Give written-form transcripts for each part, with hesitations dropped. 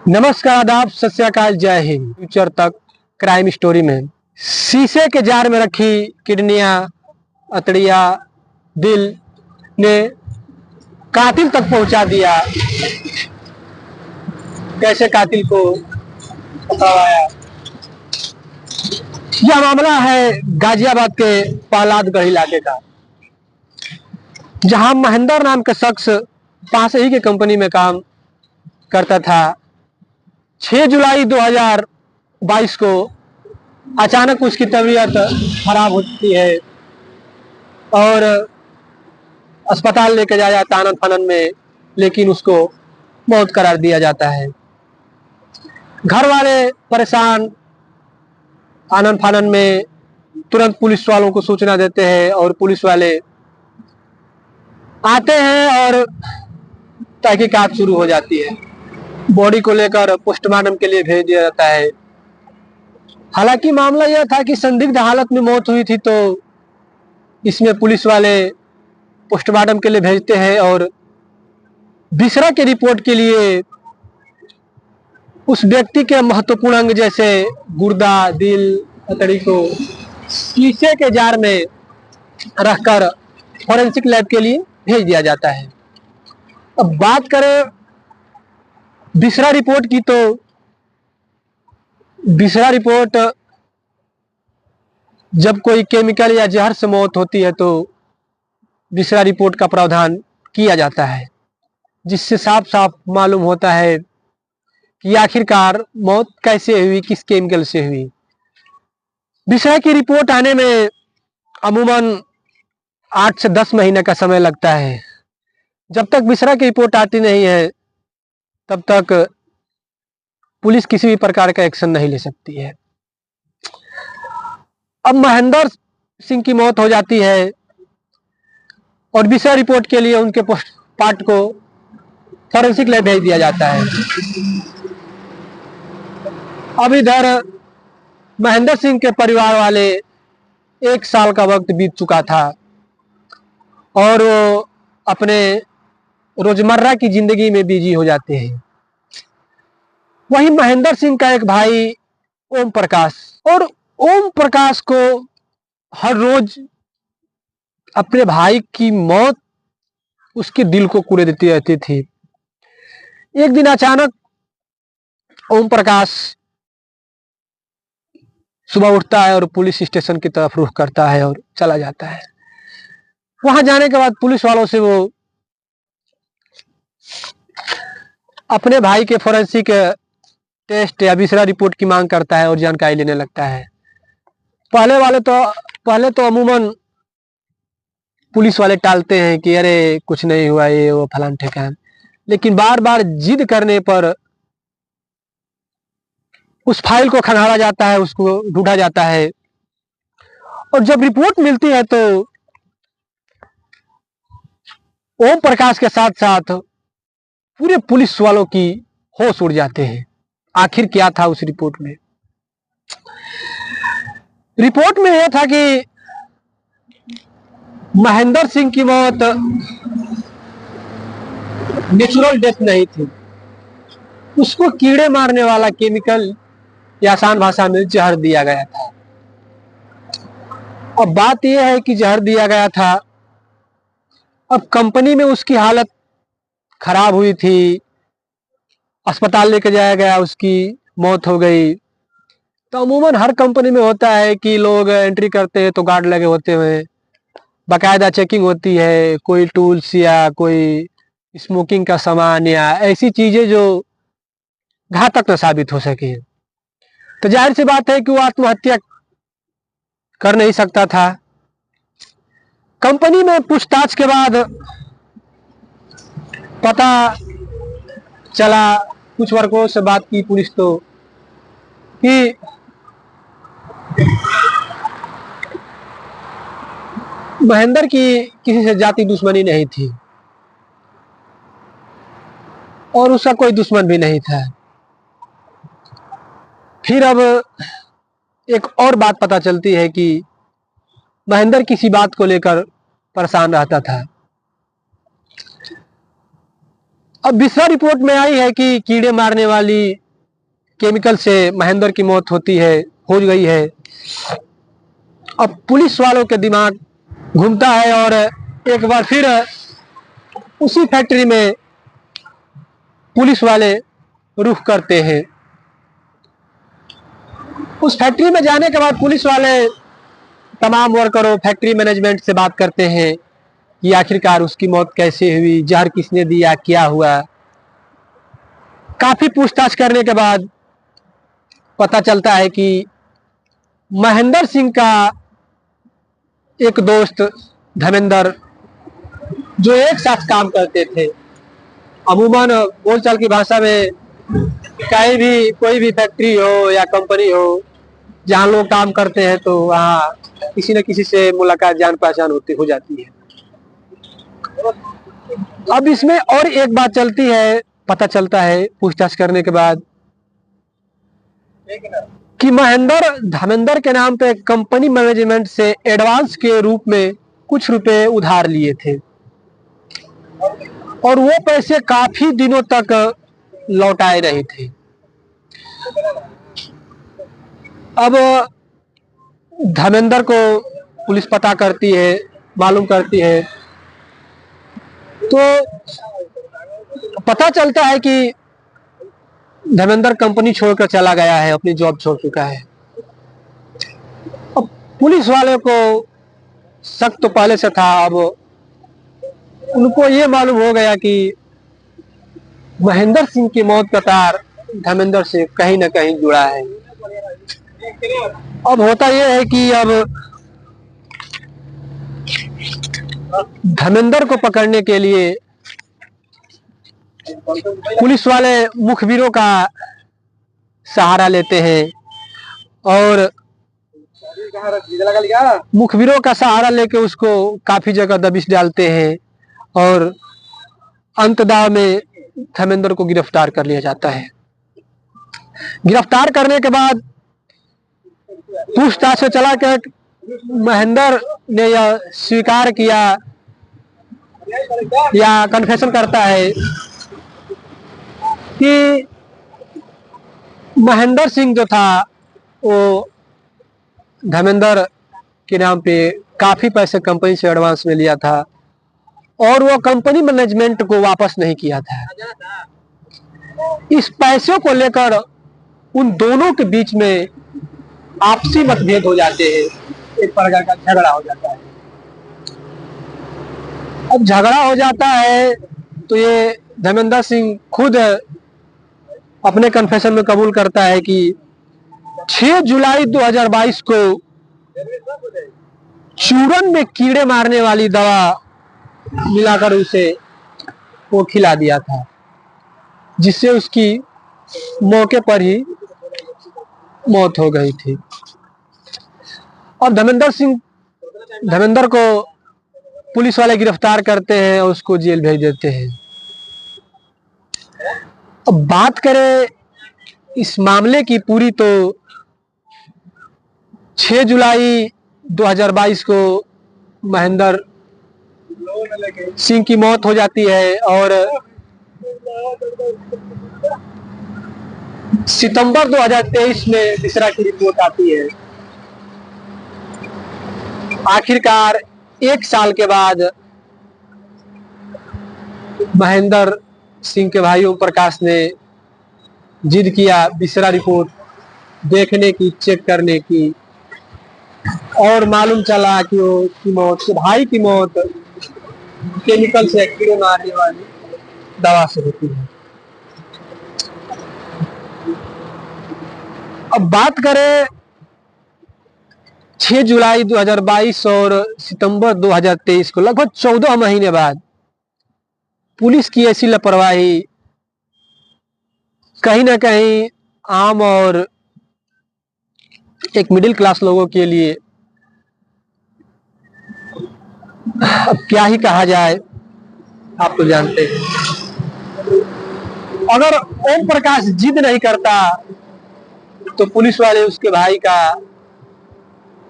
नमस्कार, आदाब, सत श्री अकाल, जय हिंद। फ्यूचर तक क्राइम स्टोरी में शीशे के जार में रखी किडनियां, अतड़िया, दिल ने कातिल तक पहुंचा दिया। कैसे कातिल को पकड़वाया। यह मामला है गाजियाबाद के पहलादगढ़ इलाके का, जहां महेंद्र नाम का शख्स पास ही की कंपनी में काम करता था। 6 जुलाई 2022 को अचानक उसकी तबीयत खराब होती है और अस्पताल लेकर जाया जाता आनन फानन में, लेकिन उसको मौत करार दिया जाता है। घर वाले परेशान, आनन फानन में तुरंत पुलिस वालों को सूचना देते हैं और पुलिस वाले आते हैं और तहकीकात शुरू हो जाती है। बॉडी को लेकर पोस्टमार्टम के लिए भेज दिया जाता है। हालांकि मामला यह था कि संदिग्ध हालत में मौत हुई थी, तो इसमें पुलिस वाले पोस्टमार्टम के लिए भेजते हैं और विसरा के रिपोर्ट के लिए उस व्यक्ति के महत्वपूर्ण अंग जैसे गुर्दा, दिल, अतड़ी को शीशे के जार में रखकर फॉरेंसिक लैब के लिए भेज दिया जाता है। अब बात करें विसरा रिपोर्ट की, तो विसरा रिपोर्ट जब कोई केमिकल या जहर से मौत होती है तो विसरा रिपोर्ट का प्रावधान किया जाता है, जिससे साफ साफ मालूम होता है कि आखिरकार मौत कैसे हुई, किस केमिकल से हुई। विसरा की रिपोर्ट आने में अमूमन 8 से 10 महीने का समय लगता है। जब तक विसरा की रिपोर्ट आती नहीं है तब तक पुलिस किसी भी प्रकार का एक्शन नहीं ले सकती है। अब महेंद्र सिंह की मौत हो जाती है और विसरा रिपोर्ट के लिए उनके पार्ट को फॉरेंसिक लैब भेज दिया जाता है। अब इधर महेंद्र सिंह के परिवार वाले 1 साल का वक्त बीत चुका था और वो अपने रोजमर्रा की जिंदगी में बिजी हो जाते हैं। वहीं महेंद्र सिंह का एक भाई ओम प्रकाश, और ओम प्रकाश को हर रोज अपने भाई की मौत उसके दिल को कुरेद देती रहती थी। एक दिन अचानक ओम प्रकाश सुबह उठता है और पुलिस स्टेशन की तरफ रुख करता है और चला जाता है। वहां जाने के बाद पुलिस वालों से वो अपने भाई के फोरेंसिक टेस्ट या विसरा रिपोर्ट की मांग करता है और जानकारी लेने लगता है। पहले तो अमूमन पुलिस वाले टालते हैं कि अरे कुछ नहीं हुआ, ये वो फलान ठेकान, लेकिन बार बार जिद करने पर उस फाइल को खंगाला जाता है, उसको ढूंढा जाता है और जब रिपोर्ट मिलती है तो ओम प्रकाश के साथ साथ पूरे पुलिस वालों की होश उड़ जाते हैं। आखिर क्या था उस रिपोर्ट में? रिपोर्ट में यह था कि महेंद्र सिंह की मौत नेचुरल डेथ नहीं थी, उसको कीड़े मारने वाला केमिकल या आसान भाषा में जहर दिया गया था। अब बात यह है कि जहर दिया गया था, अब कंपनी में उसकी हालत खराब हुई थी, अस्पताल लेके जाया गया, उसकी मौत हो गई। तो अमूमन हर कंपनी में होता है कि लोग एंट्री करते हैं तो गार्ड लगे होते हैं, बाकायदा चेकिंग होती है, कोई टूल्स या कोई स्मोकिंग का सामान या ऐसी चीजें जो घातक न साबित हो सके। तो जाहिर सी बात है कि वो आत्महत्या कर नहीं सकता था। कंपनी में पूछताछ के बाद पता चला, कुछ वर्गों से बात की पुलिस तो कि महेंद्र की किसी से जाति दुश्मनी नहीं थी और उसका कोई दुश्मन भी नहीं था। फिर अब एक और बात पता चलती है कि महेंद्र किसी बात को लेकर परेशान रहता था। अब बिस्वा रिपोर्ट में आई है कि कीड़े मारने वाली केमिकल से महेंद्र की मौत हो गई है। अब पुलिस वालों के दिमाग घूमता है और एक बार फिर उसी फैक्ट्री में पुलिस वाले रुख करते हैं। उस फैक्ट्री में जाने के बाद पुलिस वाले तमाम वर्करों, फैक्ट्री मैनेजमेंट से बात करते हैं कि आखिरकार उसकी मौत कैसे हुई, जहर किसने दिया, क्या हुआ। काफी पूछताछ करने के बाद पता चलता है कि महेंद्र सिंह का एक दोस्त धर्मेंद्र, जो एक साथ काम करते थे, अमूमन बोलचाल की भाषा में कहीं भी कोई भी फैक्ट्री हो या कंपनी हो जहाँ लोग काम करते हैं तो वहाँ किसी न किसी से मुलाकात, जान पहचान हो जाती है। अब इसमें और एक बात चलती है, पता चलता है पूछताछ करने के बाद कि धर्मेंद्र के नाम पे कंपनी मैनेजमेंट से एडवांस के रूप में कुछ रुपए उधार लिए थे और वो पैसे काफी दिनों तक लौटाए नहीं थे। अब धर्मेंद्र को पुलिस पता करती है, मालूम करती है, तो पता चलता है कि धर्मेंद्र कंपनी छोड़कर चला गया है, अपनी जॉब छोड़ चुका है। अब पुलिस वाले को शक तो पहले से था, अब उनको ये मालूम हो गया कि महेंद्र सिंह की मौत का तार धर्मेंद्र से कहीं ना कहीं जुड़ा है। अब होता यह है कि अब धर्मेंद्र को पकड़ने के लिए पुलिस वाले मुखबिरों का सहारा लेते हैं और मुखबिरों का सहारा लेके उसको काफी जगह दबिश डालते हैं और अंततः में धर्मेंद्र को गिरफ्तार कर लिया जाता है। गिरफ्तार करने के बाद पूछताछ से चला कर महेंद्र ने यह स्वीकार किया या कन्फेशन करता है कि महेंद्र सिंह जो था वो धर्मेंद्र के नाम पे काफी पैसे कंपनी से एडवांस में लिया था और वो कंपनी मैनेजमेंट को वापस नहीं किया था। इस पैसों को लेकर उन दोनों के बीच में आपसी मतभेद हो जाते हैं, एक प्रकार का झगड़ा हो जाता है। अब झगड़ा हो जाता है तो ये धर्मेंद्र सिंह खुद अपने कन्फेशन में कबूल करता है कि 6 जुलाई 2022 को चूरन में कीड़े मारने वाली दवा मिलाकर उसे वो खिला दिया था, जिससे उसकी मौके पर ही मौत हो गई थी। और धर्मेंद्र को पुलिस वाले गिरफ्तार करते हैं और उसको जेल भेज देते हैं। अब बात करें इस मामले की पूरी, तो 6 जुलाई 2022 को महेंद्र सिंह की मौत हो जाती है और सितंबर 2023 में बिसरा की रिपोर्ट आती है। आखिरकार 1 साल के बाद महेंद्र सिंह के भाई ओम प्रकाश ने जिद किया बिसरा रिपोर्ट देखने की, चेक करने की, और मालूम चला कि उसकी मौत, भाई की मौत केमिकल से, कीड़े मारने वाली दवा से होती है। अब बात करें 6 जुलाई 2022 और सितंबर 2023 को, लगभग 14 महीने बाद पुलिस की ऐसी लापरवाही कहीं ना कहीं आम और एक मिडिल क्लास लोगों के लिए अब क्या ही कहा जाए, आप तो जानते हैं। अगर ओम प्रकाश जिद नहीं करता तो पुलिस वाले उसके भाई का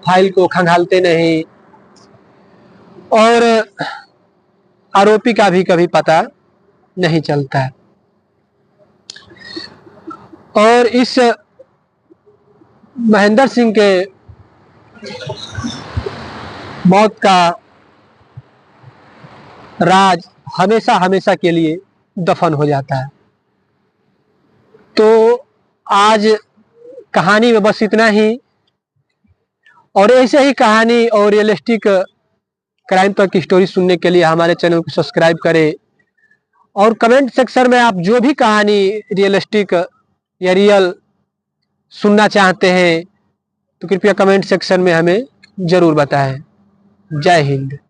फाइल को खंगालते नहीं और आरोपी का भी कभी पता नहीं चलता है। और इस महेंद्र सिंह के मौत का राज हमेशा हमेशा के लिए दफन हो जाता है। तो आज कहानी में बस इतना ही, और ऐसे ही कहानी और रियलिस्टिक क्राइम तक की स्टोरी सुनने के लिए हमारे चैनल को सब्सक्राइब करें। और कमेंट सेक्शन में आप जो भी कहानी रियलिस्टिक या रियल सुनना चाहते हैं तो कृपया कमेंट सेक्शन में हमें जरूर बताएं। जय हिंद।